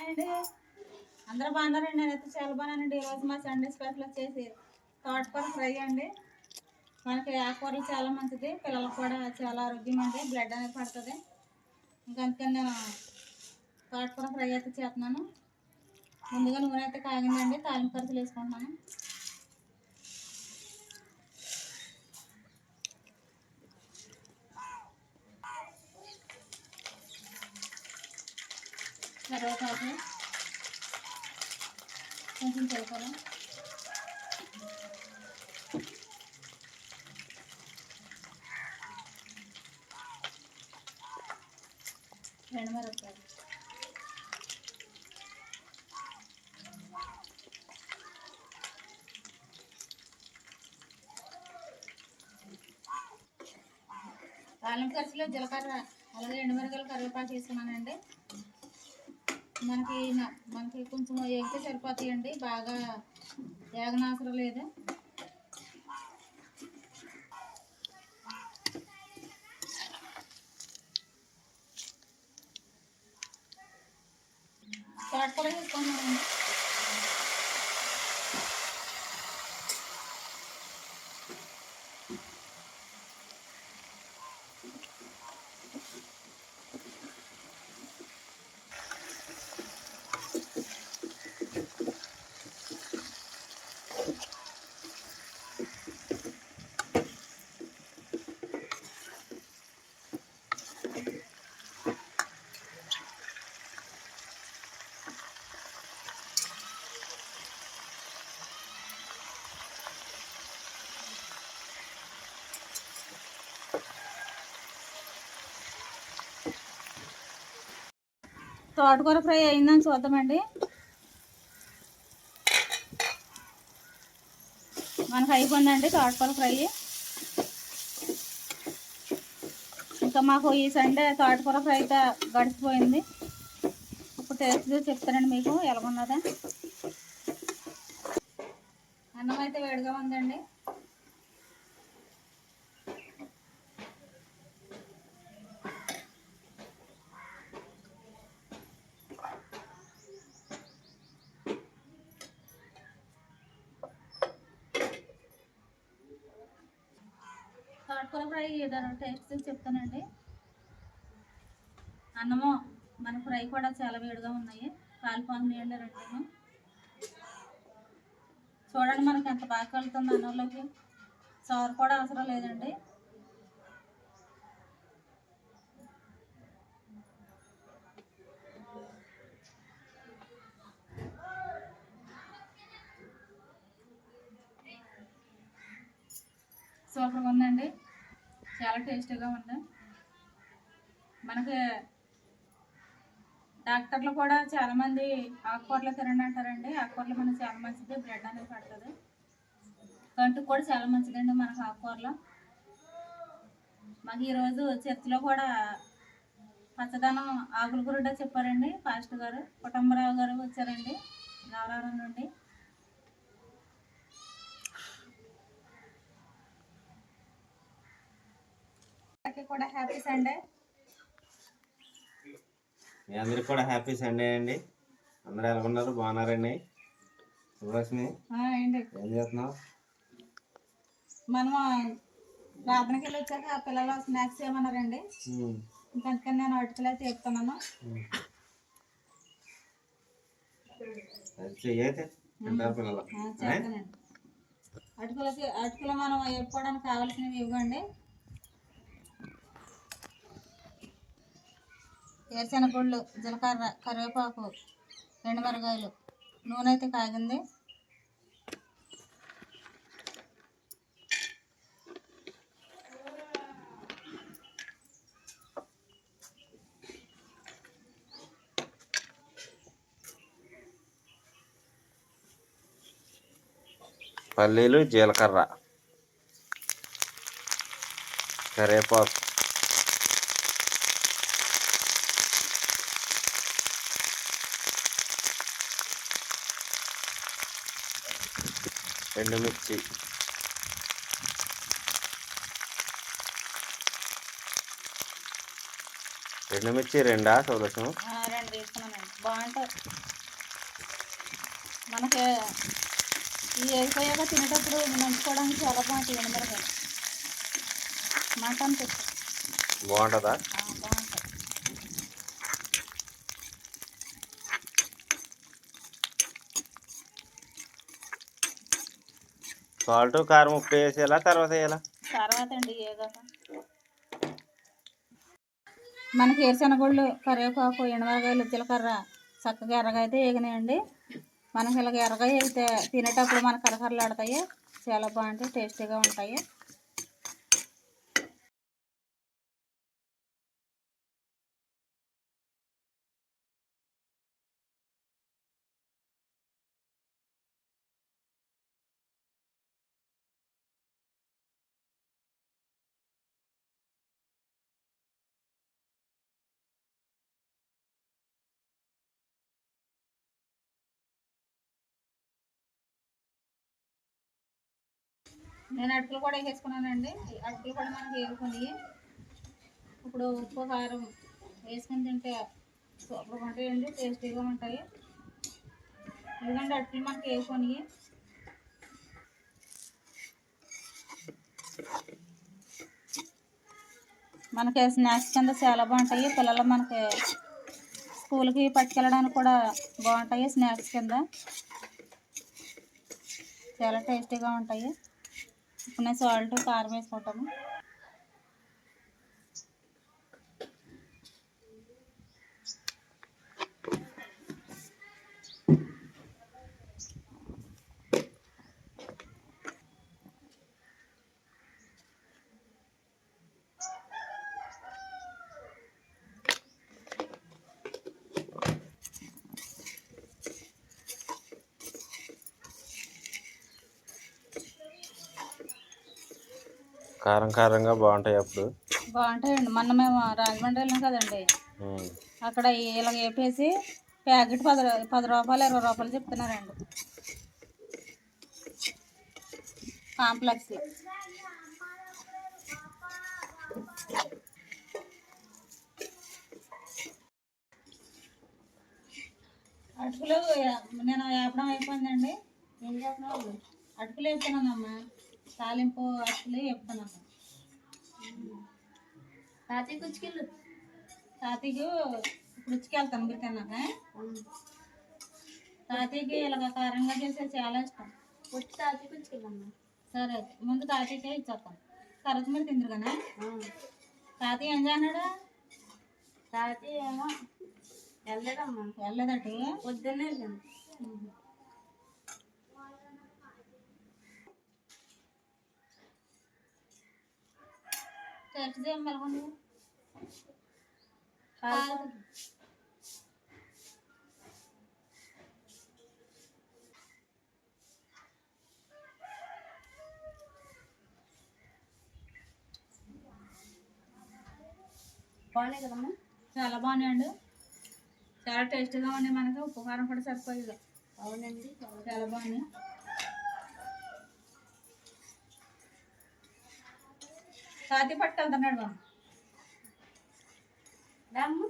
Hi అండి, అందరూ బాగున్నారండి. నేనైతే చాలా బాగున్నానండి. ఈరోజు మా సండే స్పెషల్ వచ్చేసి తోటకూర ఫ్రై అండి. మనకి ఆకుకూరలు చాలా మంచిది, పిల్లలకు కూడా చాలా ఆరోగ్యం అండి, బ్లడ్ అనేది పడుతుంది. ఇంకా అందుకని నేను తోటకూర ఫ్రై అయితే చేస్తున్నాను. ముందుగా నూనె అయితే కాగిందండి, తాలింపు ఖర్చులు వేసుకుంటున్నాను. కరివేపాకు, కొంచెం జీలకర్ర, ఎండుమిరపకాయలు, తాలింపు ఖర్చులో జీలకర్ర అలాగే ఎండుమిరపకాయలు కరివేపాకు వేసుకున్నానండి. మనకి కొంచెం వేగితే సరిపోతాయండి, బాగా వేగనవసరం లేదు. తోటకూర వేసుకున్నానండి. తోటకూర ఫ్రై అయిందని చూద్దామండి. మనకు అయిపోయిందండి తోటకూర ఫ్రై. ఇంకా మాకు ఈ సండే తోటకూర ఫ్రై అయితే గడిచిపోయింది. ఇప్పుడు టేస్ట్ చెప్తానండి మీకు ఎలాగున్నదా. అన్నం అయితే వేడిగా ఉందండి. తోటకూర ఫ్రై టేస్ట్ చెప్తానండి. అన్నము మన ఫ్రై కూడా చాలా వేడిగా ఉన్నాయి, కాలిపోని నీళ్ళు రెండు. చూడండి మనకి ఎంత బాగా కలుగుతుంది అన్నంలోకి. సోర కూడా అవసరం లేదండి. సూపర్గా ఉందండి, చాలా టేస్టీగా ఉంది. మనకి డాక్టర్లు కూడా చాలామంది ఆకుకూరలు తినండి అంటారండి. ఆకుకూరలు మనకి చాలా మంచిది, బ్లడ్ అనేది పడుతుంది. కంటికి కూడా చాలా మంచిదండి మనకు ఆకుకూరలు. మాకు ఈరోజు చర్చిలో కూడా పచ్చదనం ఆకుల గురుడ చెప్పారండి. పాస్టర్ గారు కుటుంబరావు గారు వచ్చారండి రావడం నుండి. కూడా హ్యాపీ సండే. మీ అందరికి కూడా హ్యాపీ సండే అండి. అందరూ ఎలా ఉన్నారు? బాగున్నారండి? సుభలక్ష్మి ఏంటి ఏం చేస్తున్నావు? మనము ప్రార్థనకి వెళ్ళి వచ్చాక పిల్లలు స్నాక్స్ ఏమన్నారండి, అందుకని నేను అటుకులు అయితే చెప్తున్నాను. అటుకులు మనం వేపుకోవడానికి కావాల్సినవి ఇవ్వండి. వేరుశెనగగుళ్ళు, జీలకర్ర, కరివేపాకు, ఎండుమిరపకాయలు, నూనె అయితే కాగింది. పల్లీలు, జీలకర్ర, కరివేపాకు, ఎండుమిర్చి, ఎండుమిర్చి రెండా సౌలక్ష్యం? రెండు తీసుకున్నానండి, బాగుంటుంది. బాగుంటాయి. మనకి ఈ అయిపోయాక తినేటప్పుడు నంచుకోవడానికి చాలా బాగుంటాయి. ఎండుమిరకాయలు మటన్ తెచ్చు బాగుంటుందా? బాగుంటాయి. సాల్ట్ కారం ఉప్పు వేసేలా తర్వాత వేయాలా? తర్వాత అండి ఏదో మనకి ఏరుశనగోళ్ళు కరివేపాకు ఎండుమిరకాయలు జీలకర్ర చక్కగా ఎర్రగా అయితే వేగినాయండి. మనకి ఇలాగ ఎర్రగా వేగితే తినేటప్పుడు మనకు కరకరలాడతాయి. చాలా బాగుంటాయి, టేస్టీగా ఉంటాయి. నేను అటుకులు కూడా వేసుకున్నానండి. అటుకులు కూడా మనకి వేసుకుని ఇప్పుడు ఉప్పు కారం వేసుకొని తింటే సూపర్గా ఉంటాయండి, టేస్టీగా ఉంటాయి. ఎందుకంటే అటుకులు మనకి వేసుకొని మనకి స్నాక్స్ కింద చాలా బాగుంటాయి. పిల్లలు మనకి స్కూల్కి పట్టుకెళ్ళడానికి కూడా బాగుంటాయి. స్నాక్స్ కింద చాలా టేస్టీగా ఉంటాయి. ఇప్పుడు నేను సాల్ట్ కారం వేసుకుంటాను. కారం కారంగా బాగుంటాయి. అప్పుడు బాగుంటాయండి. మొన్న మేము రాజమండ్రి వెళ్ళాం కదండి, అక్కడ ఇలా వేపేసి ప్యాకెట్ 10 రూపాయలు 20 రూపాయలు చెప్తున్నారండి కాంప్లెక్స్. అటుకులు నేను వేపడం అయిపోయిందండి. ఏం చేస్తున్నావు? అటుకులు వేపుతున్నానమ్మా. తాలింపు అటుకులు వేపుతున్నాను. తాతయ్య కుచ్చుకెళ్ళు. తాతయ్యకు రుచికెళ్తాను మీరు తిన్నాక. తాతయ్యకి ఇలాగ కారంగా చేస్తే చాలా ఇష్టం. వచ్చి తాతయ్య కుచ్చుకెళ్ళమ్మా. సరే ముందు తాతయ్యకే ఇచ్చేస్తాను, తర్వాత మీరు తిందరు కదా. తాతయ్య ఏం చేస్తున్నాడు? తాతయ్య ఏమో వెళ్ళదమ్మా. వెళ్ళదట, పొద్దున్నే వెళ్ళాను. టేస్ట్ చేయం మెలగండి. బాగున్నాయి కదమ్మా? చాలా బాగున్నాయండి, చాలా టేస్టీగా ఉన్నాయి. మనకి ఉప్పు కారం కూడా సరిపోయింది. అవునండి, చాలా బాగున్నాయి. తాతయ్య పట్టుకెళ్తున్నాడు బాబు.